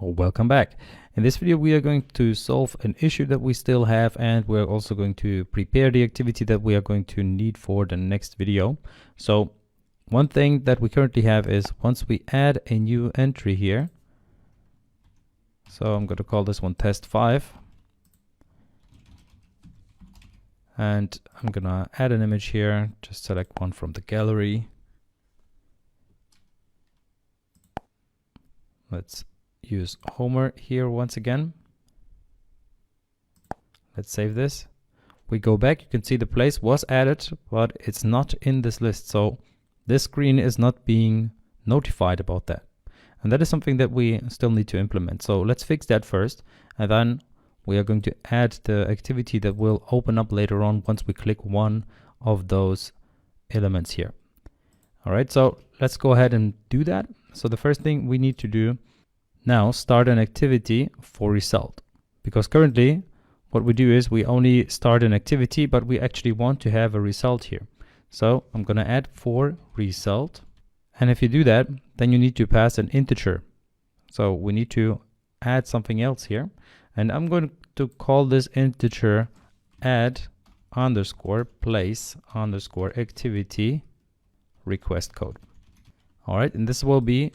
Welcome back. In this video we are going to solve an issue that we still have, and we're also going to prepare the activity that we are going to need for the next video. So one thing that we currently have is once we add a new entry here, so I'm going to call this one test 5, and I'm gonna add an image here. Just select one from the gallery. Let's use Homer here once again. Let's save this. We go back, you can see the place was added, but it's not in this list. So this screen is not being notified about that. And that is something that we still need to implement. So let's fix that first. And then we are going to add the activity that will open up later on once we click one of those elements here. All right, so let's go ahead and do that. So the first thing we need to do now, start an activity for result, because currently what we do is we only start an activity, but we actually want to have a result here. So I'm going to add for result, and if you do that, then you need to pass an integer. So we need to add something else here, and I'm going to call this integer add underscore place underscore activity request code. All right, and this will be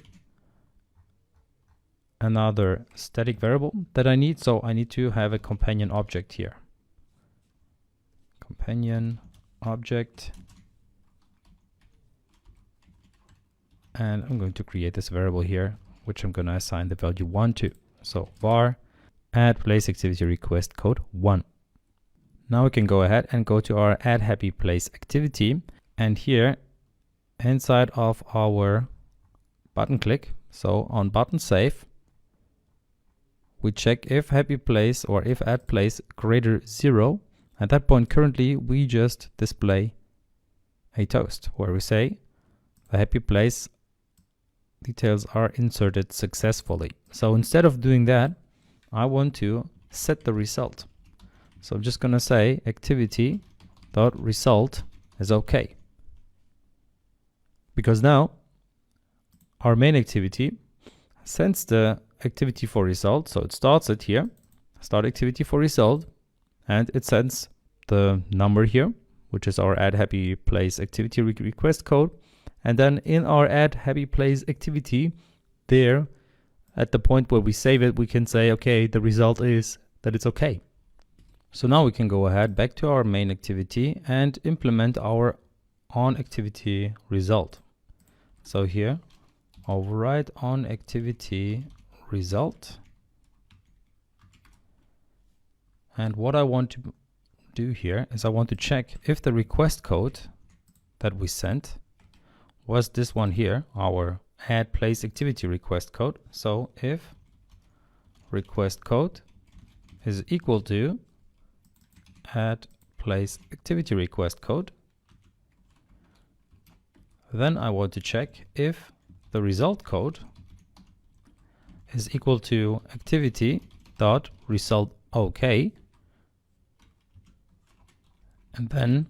another static variable that I need. So I need to have a companion object here. Companion object. And I'm going to create this variable here, which I'm going to assign the value 1 to. So var add place activity request code 1. Now we can go ahead and go to our add happy place activity, and here inside of our button click, so on button save, we check if happy place or if add place greater 0. At that point, currently we just display a toast where we say the happy place details are inserted successfully. So instead of doing that, I want to set the result. So I'm just going to say activity.result is okay. Because now our main activity sends the activity for result. So it starts it here, start activity for result, and it sends the number here, which is our add happy place activity request code. And then in our add happy place activity there, at the point where we save it, we can say, okay, the result is that it's okay. So now we can go ahead back to our main activity and implement our on activity result. So here, override on activity result. And what I want to do here is I want to check if the request code that we sent was this one here, our add place activity request code. So if request code is equal to add place activity request code, then I want to check if the result code is equal to activity.result okay, and then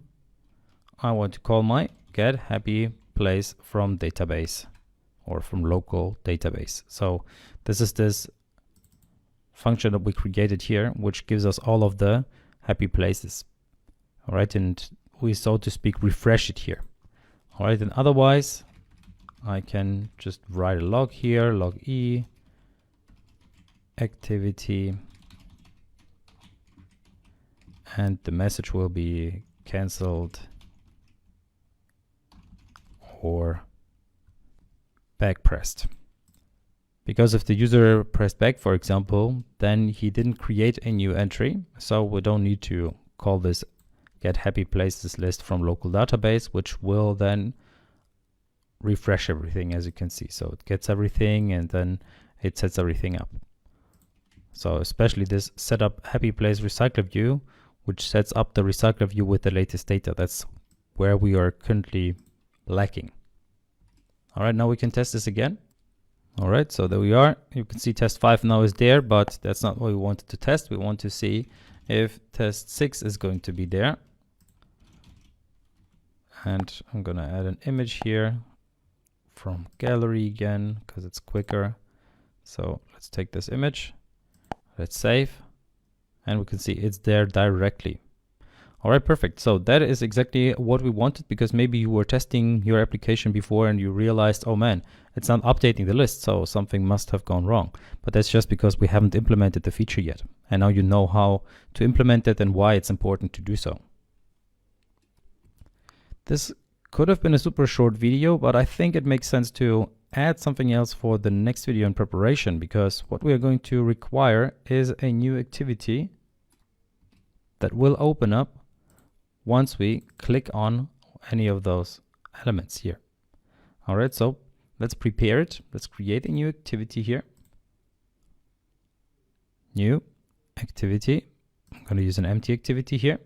I want to call my get happy place from database or from local database. So this is this function that we created here, which gives us all of the happy places. All right, and we, so to speak, refresh it here. All right, and otherwise I can just write a log here, log e activity, and the message will be cancelled or back pressed. Because if the user pressed back, for example, then he didn't create a new entry, so we don't need to call this get happy places list from local database, which will then refresh everything, as you can see. So it gets everything and then it sets everything up. So especially this setup happy place recycler view, which sets up the recycler view with the latest data. That's where we are currently lacking. All right, now we can test this again. All right, so there we are. You can see test 5 now is there, but that's not what we wanted to test. We want to see if test 6 is going to be there. And I'm going to add an image here from gallery again, because it's quicker So let's take this image, let's save, and we can see it's there directly. All right, perfect. So that is exactly what we wanted, because maybe you were testing your application before and you realized, oh man, it's not updating the list, so something must have gone wrong. But that's just because we haven't implemented the feature yet. And now you know how to implement it and why it's important to do so. This could have been a super short video, but I think it makes sense to add something else for the next video in preparation, because what we are going to require is a new activity that will open up once we click on any of those elements here. All right, so let's prepare it. Let's create a new activity here. New activity. I'm going to use an empty activity here.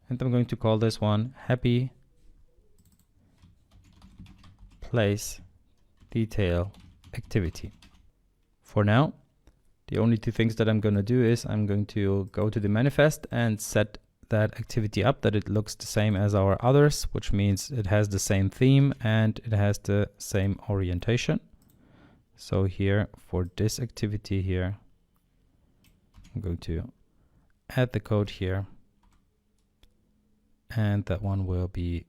And I'm going to call this one Happy Place Detail Activity. For now, the only two things that I'm going to do is I'm going to go to the manifest and set that activity up that it looks the same as our others, which means it has the same theme and it has the same orientation. So here for this activity here, I'm going to add the code here, and that one will be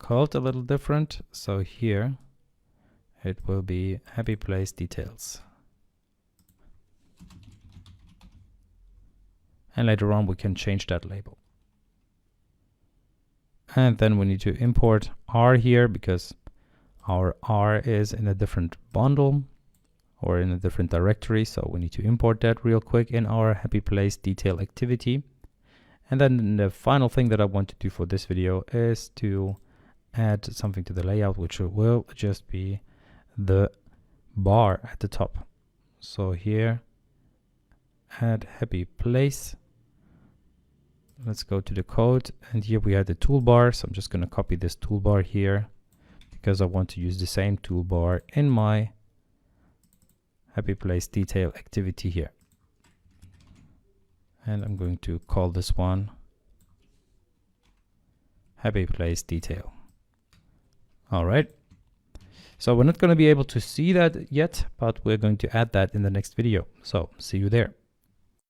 called a little different. So here it will be Happy Place Details. And later on we can change that label. And then we need to import R here, because our R is in a different bundle or in a different directory. So we need to import that real quick in our Happy Place Detail activity. And then the final thing that I want to do for this video is to add something to the layout, which will just be the bar at the top. So here, add Happy Place. Let's go to the code, and here we have the toolbar. So I'm just going to copy this toolbar here, because I want to use the same toolbar in my Happy Place Detail activity here. And I'm going to call this one Happy Place Detail. All right. So we're not going to be able to see that yet, but we're going to add that in the next video. So see you there.